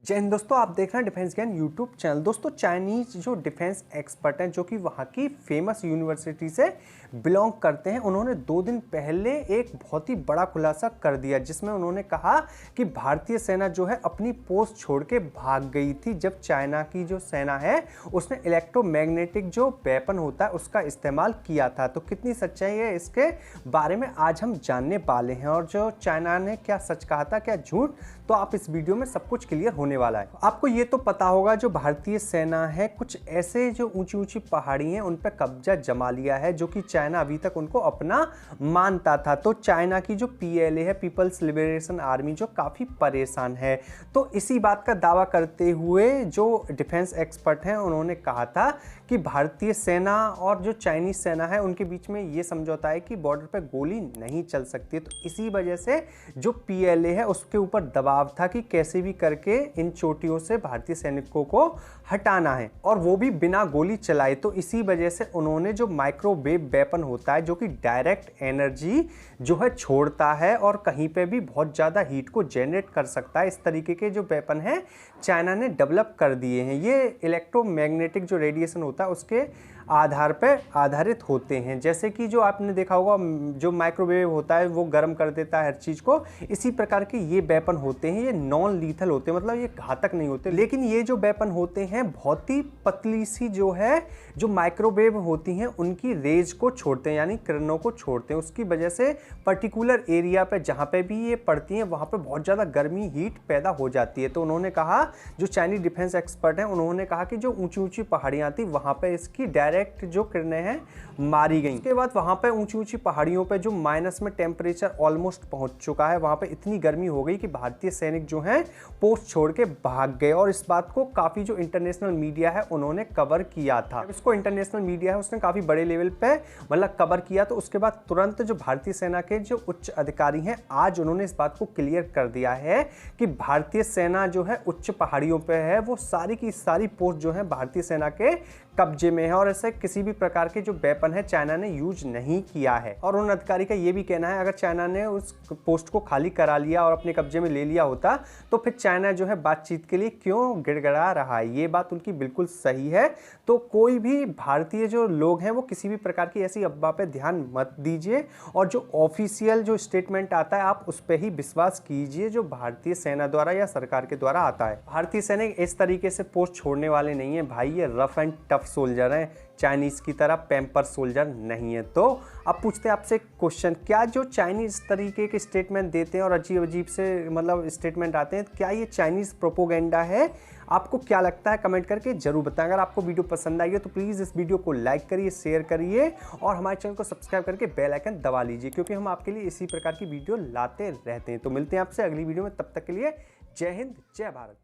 जय हिंद दोस्तों, आप देख रहे हैं डिफेंस ज्ञान यूट्यूब चैनल। दोस्तों, चाइनीज जो डिफेंस एक्सपर्ट हैं जो कि वहाँ की फेमस यूनिवर्सिटी से बिलोंग करते हैं, उन्होंने 2 दिन पहले एक बहुत ही बड़ा खुलासा कर दिया, जिसमें उन्होंने कहा कि भारतीय सेना जो है अपनी पोस्ट छोड़ के भाग गई थी जब चाइना की जो सेना है उसने इलेक्ट्रोमैग्नेटिक जो वेपन होता है उसका इस्तेमाल किया था। तो कितनी सच्चाई है इसके बारे में आज हम जानने वाले हैं, और जो चाइना ने क्या सच कहा था क्या झूठ, तो आप इस वीडियो में सब कुछ क्लियर होने वाला है। आपको ये तो पता होगा जो भारतीय सेना है कुछ ऐसे जो ऊंची ऊंची पहाड़ी हैं उन पर कब्जा जमा लिया है, जो कि चाइना अभी तक उनको अपना मानता था। तो चाइना की जो पीएलए है, पीपल्स लिबरेशन आर्मी, जो काफी परेशान है। तो इसी बात का दावा करते हुए जो डिफेंस एक्सपर्ट हैं उन्होंने कहा था कि भारतीय सेना और जो चाइनीज सेना है उनके बीच में ये समझौता है कि बॉर्डर पर गोली नहीं चल सकती। तो इसी वजह से जो पीएलए है उसके ऊपर दबाव था कि कैसे भी करके इन चोटियों से भारतीय सैनिकों को हटाना है, और वो भी बिना गोली चलाए। तो इसी वजह से उन्होंने जो माइक्रोवेव वेपन होता है जो कि डायरेक्ट एनर्जी जो है छोड़ता है और कहीं पे भी बहुत ज़्यादा हीट को जनरेट कर सकता है, इस तरीके के जो वेपन है चाइना ने डेवलप कर दिए हैं। ये इलेक्ट्रोमैग्नेटिक जो रेडिएशन होता है उसके आधार पर आधारित होते हैं। जैसे कि जो आपने देखा होगा जो माइक्रोवेव होता है वो गर्म कर देता है हर चीज़ को, इसी प्रकार के ये वेपन होते हैं। ये नॉन लीथल होते हैं, मतलब ये घातक नहीं होते, लेकिन ये जो वेपन होते हैं बहुत ही पतली सी जो है जो माइक्रोवेव होती हैं उनकी रेज को छोड़ते हैं, यानी किरणों को छोड़ते हैं। उसकी वजह से पर्टिकुलर एरिया पे जहाँ पे भी ये पड़ती हैं वहाँ पे बहुत ज़्यादा गर्मी हीट पैदा हो जाती है। तो उन्होंने कहा, जो चाइनीज डिफेंस एक्सपर्ट हैं उन्होंने कहा कि जो ऊंची ऊंची पहाड़ियाँ थी वहाँ पे इसकी डायरेक्ट जो किरणें हैं मारी गई। उसके बाद वहाँ पे ऊंची ऊंची पहाड़ियों पे जो माइनस में टेम्परेचर ऑलमोस्ट पहुँच चुका है, वहाँ पे इतनी गर्मी हो गई कि भारतीय सैनिक जो हैं पोस्ट छोड़ के भाग गए। और इस बात को काफ़ी जो इंटरनेशनल मीडिया है उन्होंने कवर किया था। इसको इंटरनेशनल मीडिया है उसने काफ़ी बड़े लेवल पे मतलब कवर किया। तो उसके बाद तुरंत जो भारतीय सेना के जो उच्च अधिकारी हैं आज उन्होंने इस बात को क्लियर कर दिया है कि भारतीय सेना जो है उच्च पहाड़ियों पे है, वो सारी की सारी पोस्ट जो है भारतीय सेना के कब्जे में है, और ऐसे किसी भी प्रकार के जो वेपन है चाइना ने यूज नहीं किया है। और उन अधिकारी का ये भी कहना है अगर चाइना ने उस पोस्ट को खाली करा लिया और अपने कब्जे में ले लिया होता तो फिर चाइना जो है बातचीत के लिए क्यों गिड़गिड़ा रहा है। ये बात उनकी बिल्कुल सही है। तो कोई भी भारतीय जो लोग हैं वो किसी भी प्रकार की ऐसी अफवाह पे ध्यान मत दीजिए, और जो ऑफिशियल जो स्टेटमेंट आता है आप उस पर ही विश्वास कीजिए जो भारतीय सेना द्वारा या सरकार के द्वारा आता है। भारतीय सैनिक इस तरीके से पोस्ट छोड़ने वाले नहीं है भाई, ये रफ एंड टफ सोल्जर हैं, चाइनीज की तरह पैम्पर सोल्जर नहीं है। तो अब पूछते हैं आपसे क्वेश्चन, क्या जो चाइनीज तरीके के स्टेटमेंट देते हैं और अजीब अजीब से मतलब स्टेटमेंट आते हैं, क्या ये चाइनीज प्रोपोगेंडा है? आपको क्या लगता है कमेंट करके जरूर बताएं। अगर आपको वीडियो पसंद आई है तो प्लीज़ इस वीडियो को लाइक करिए, शेयर करिए और हमारे चैनल को सब्सक्राइब करके बेल आइकन दबा लीजिए, क्योंकि हम आपके लिए इसी प्रकार की वीडियो लाते रहते हैं। तो मिलते हैं आपसे अगली वीडियो में, तब तक के लिए जय हिंद, जय भारत।